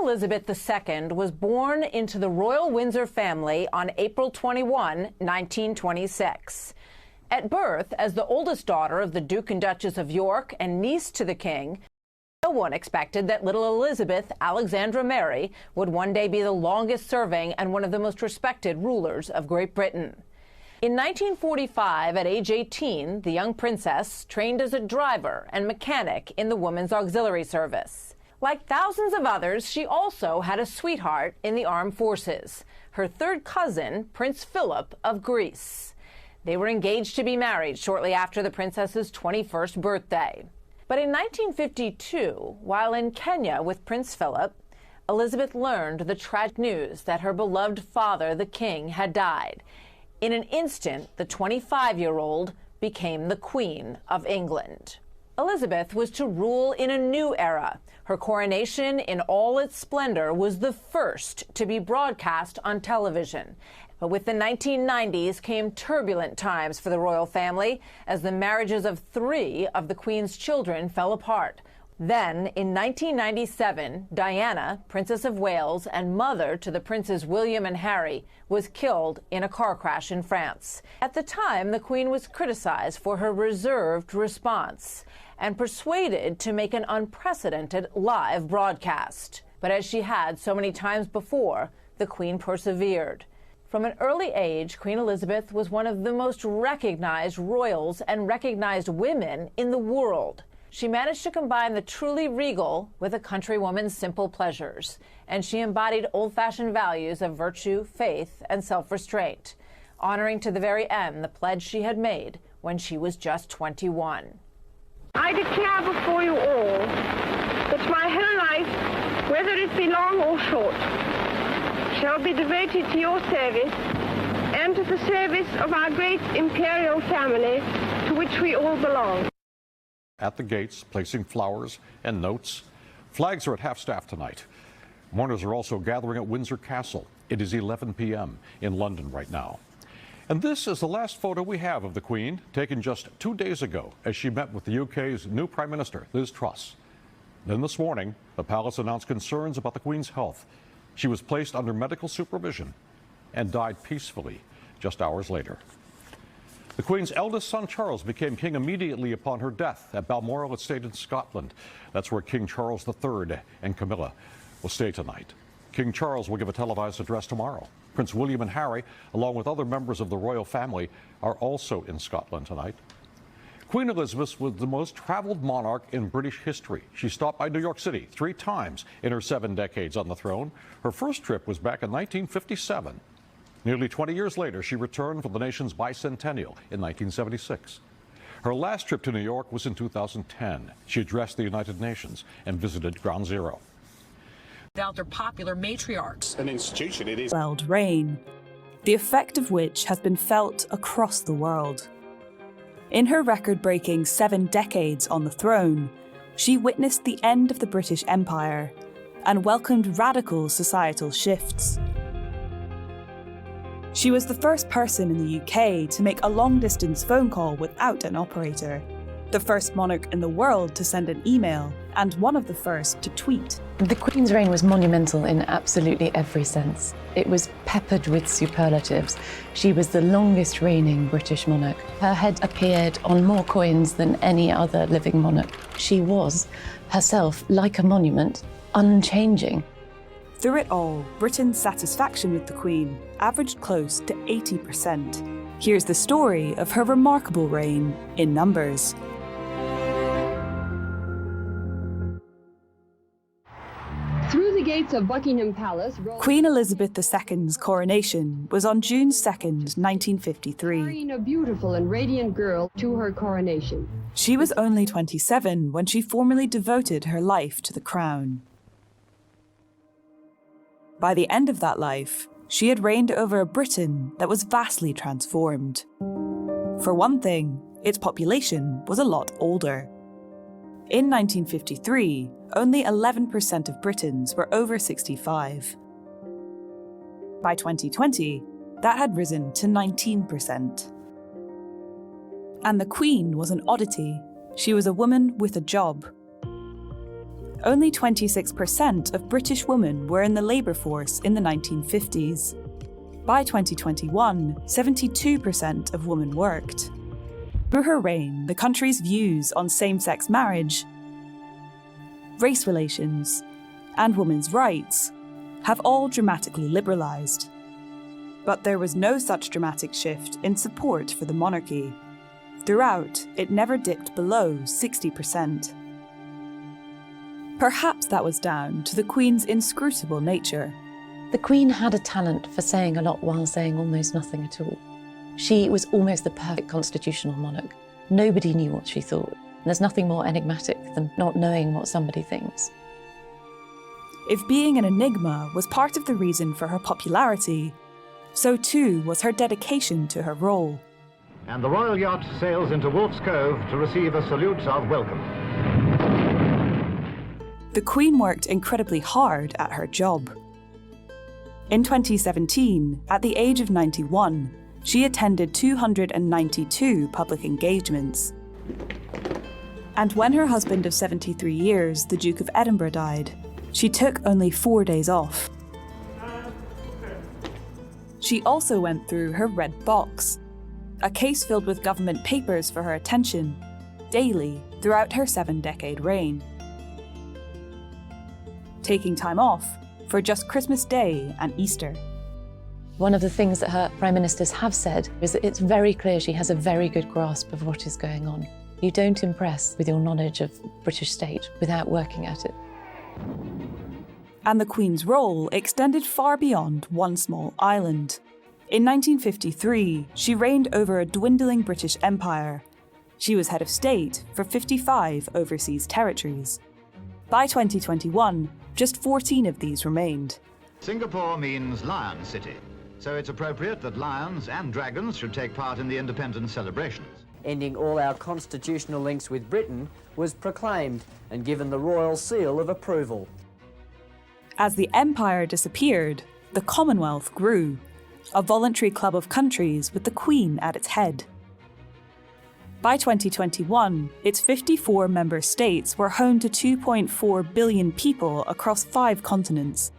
Elizabeth II was born into the royal Windsor family on April 21, 1926. At birth, as the oldest daughter of the Duke and Duchess of York and niece to the King, no one expected that little Elizabeth Alexandra Mary would one day be the longest-serving and one of the most respected rulers of Great Britain. In 1945, at age 18, the young princess trained as a driver and mechanic in the Women's Auxiliary Service. Like thousands of others, she also had a sweetheart in the armed forces, her third cousin, Prince Philip of Greece. They were engaged to be married shortly after the princess's 21st birthday. But in 1952, while in Kenya with Prince Philip, Elizabeth learned the tragic news that her beloved father, the king, had died. In an instant, the 25-year-old became the Queen of England. Elizabeth was to rule in a new era. Her coronation in all its splendor was the first to be broadcast on television. But with the 1990s came turbulent times for the royal family as the marriages of 3 of the Queen's children fell apart. Then, in 1997, Diana, Princess of Wales and mother to the Princes William and Harry, was killed in a car crash in France. At the time, the Queen was criticized for her reserved response and persuaded to make an unprecedented live broadcast. But as she had so many times before, the Queen persevered. From an early age, Queen Elizabeth was one of the most recognized royals and recognized women in the world. She managed to combine the truly regal with a countrywoman's simple pleasures, and she embodied old-fashioned values of virtue, faith, and self-restraint, honoring to the very end the pledge she had made when she was just 21. I declare before you all that my whole life, whether it be long or short, shall be devoted to your service and to the service of our great imperial family to which we all belong. At the gates, placing flowers and notes. Flags are at half-staff tonight. Mourners are also gathering at Windsor Castle. It is 11 p.m. in London right now. And this is the last photo we have of the Queen, taken just 2 days ago as she met with the UK's new Prime Minister, Liz Truss. Then this morning, the palace announced concerns about the Queen's health. She was placed under medical supervision and died peacefully just hours later. The Queen's eldest son, Charles, became king immediately upon her death at Balmoral Estate in Scotland. That's where King Charles III and Camilla will stay tonight. King Charles will give a televised address tomorrow. Prince William and Harry, along with other members of the royal family, are also in Scotland tonight. Queen Elizabeth was the most traveled monarch in British history. She stopped by New York City 3 times in her 7 decades on the throne. Her first trip was back in 1957. Nearly 20 years later, she returned for the nation's bicentennial in 1976. Her last trip to New York was in 2010. She addressed the United Nations and visited Ground Zero. Without their popular matriarchs. An institution, it is. World reign, the effect of which has been felt across the world. In her record-breaking 7 decades on the throne, she witnessed the end of the British Empire and welcomed radical societal shifts. She was the first person in the UK to make a long-distance phone call without an operator, the first monarch in the world to send an email, and one of the first to tweet. The Queen's reign was monumental in absolutely every sense. It was peppered with superlatives. She was the longest reigning British monarch. Her head appeared on more coins than any other living monarch. She was, herself, like a monument, unchanging. Through it all, Britain's satisfaction with the Queen averaged close to 80%. Here's the story of her remarkable reign in numbers. Through the gates of Buckingham Palace, Queen Elizabeth II's coronation was on June 2nd, 1953. carrying a beautiful and radiant girl to her coronation. She was only 27 when she formally devoted her life to the crown. By the end of that life, she had reigned over a Britain that was vastly transformed. For one thing, its population was a lot older. In 1953, only 11% of Britons were over 65. By 2020, that had risen to 19%. And the Queen was an oddity. She was a woman with a job. only 26% of British women were in the labour force in the 1950s. By 2021, 72% of women worked. Through her reign, the country's views on same-sex marriage, race relations, and women's rights have all dramatically liberalised. But there was no such dramatic shift in support for the monarchy. Throughout, it never dipped below 60%. Perhaps that was down to the Queen's inscrutable nature. The Queen had a talent for saying a lot while saying almost nothing at all. She was almost the perfect constitutional monarch. Nobody knew what she thought. There's nothing more enigmatic than not knowing what somebody thinks. If being an enigma was part of the reason for her popularity, so too was her dedication to her role. And the royal yacht sails into Wolf's Cove to receive a salute of welcome. The Queen worked incredibly hard at her job. In 2017, at the age of 91, she attended 292 public engagements. And when her husband of 73 years, the Duke of Edinburgh, died, she took only 4 days off. She also went through her red box, a case filled with government papers for her attention, daily throughout her 7-decade reign, taking time off for just Christmas Day and Easter. One of the things that her prime ministers have said is that it's very clear she has a very good grasp of what is going on. You don't impress with your knowledge of British state without working at it. And the Queen's role extended far beyond one small island. In 1953, she reigned over a dwindling British Empire. She was head of state for 55 overseas territories. By 2021, just 14 of these remained. Singapore means Lion City, so it's appropriate that lions and dragons should take part in the independence celebrations. Ending all our constitutional links with Britain was proclaimed and given the royal seal of approval. As the empire disappeared, the Commonwealth grew, a voluntary club of countries with the Queen at its head. By 2021, its 54 member states were home to 2.4 billion people across 5 continents.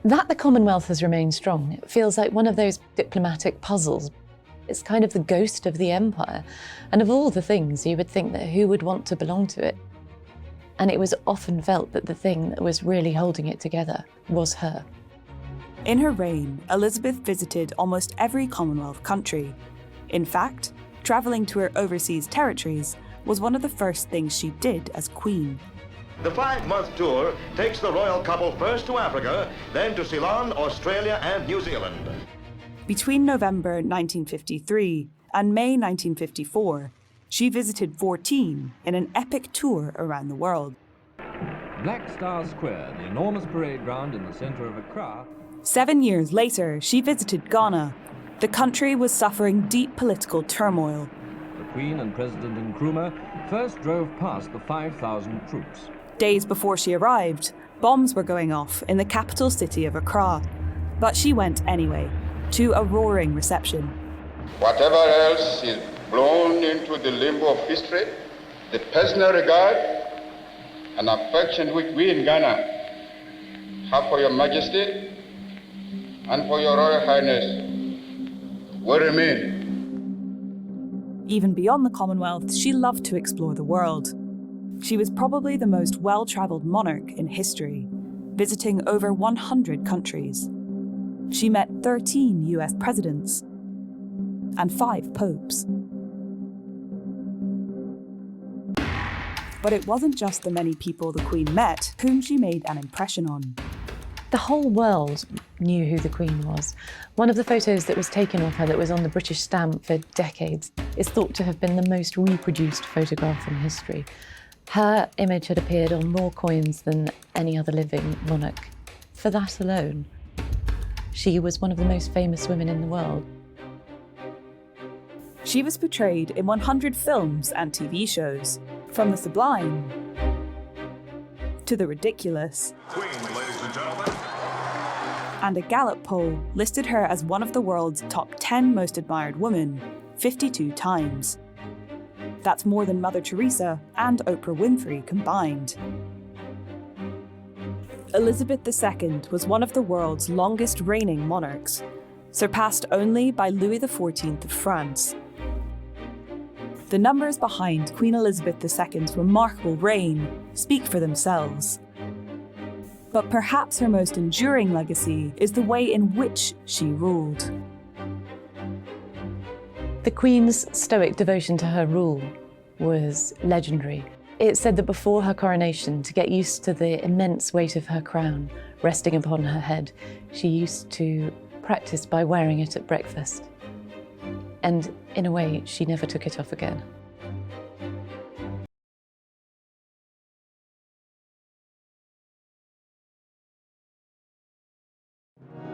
That the Commonwealth has remained strong, it feels like one of those diplomatic puzzles. It's kind of the ghost of the empire, and of all the things you would think that who would want to belong to it? And it was often felt that the thing that was really holding it together was her. In her reign, Elizabeth visited almost every Commonwealth country. In fact, travelling to her overseas territories was one of the first things she did as Queen. The 5-month tour takes the royal couple first to Africa, then to Ceylon, Australia and New Zealand. Between November 1953 and May 1954, she visited 14 in an epic tour around the world. Black Star Square, the enormous parade ground in the centre of Accra. 7 years later, she visited Ghana. The country was suffering deep political turmoil. The Queen and President Nkrumah first drove past the 5,000 troops. Days before she arrived, bombs were going off in the capital city of Accra. But she went anyway, to a roaring reception. Whatever else is blown into the limbo of history, the personal regard and affection which we in Ghana have for Your Majesty and for Your Royal Highness will remain. Even beyond the Commonwealth, she loved to explore the world. She was probably the most well-travelled monarch in history, visiting over 100 countries. She met 13 US presidents and 5 popes. But it wasn't just the many people the Queen met whom she made an impression on. The whole world knew who the Queen was. One of the photos that was taken of her that was on the British stamp for decades is thought to have been the most reproduced photograph in history. Her image had appeared on more coins than any other living monarch. For that alone, she was one of the most famous women in the world. She was portrayed in 100 films and TV shows, from the sublime to the ridiculous. Queen, ladies and gentlemen. And a Gallup poll listed her as one of the world's top 10 most admired women 52 times. That's more than Mother Teresa and Oprah Winfrey combined. Elizabeth II was one of the world's longest reigning monarchs, surpassed only by Louis XIV of France. The numbers behind Queen Elizabeth II's remarkable reign speak for themselves. But perhaps her most enduring legacy is the way in which she ruled. The Queen's stoic devotion to her rule was legendary. It's said that before her coronation, to get used to the immense weight of her crown resting upon her head, she used to practice by wearing it at breakfast. And in a way, she never took it off again.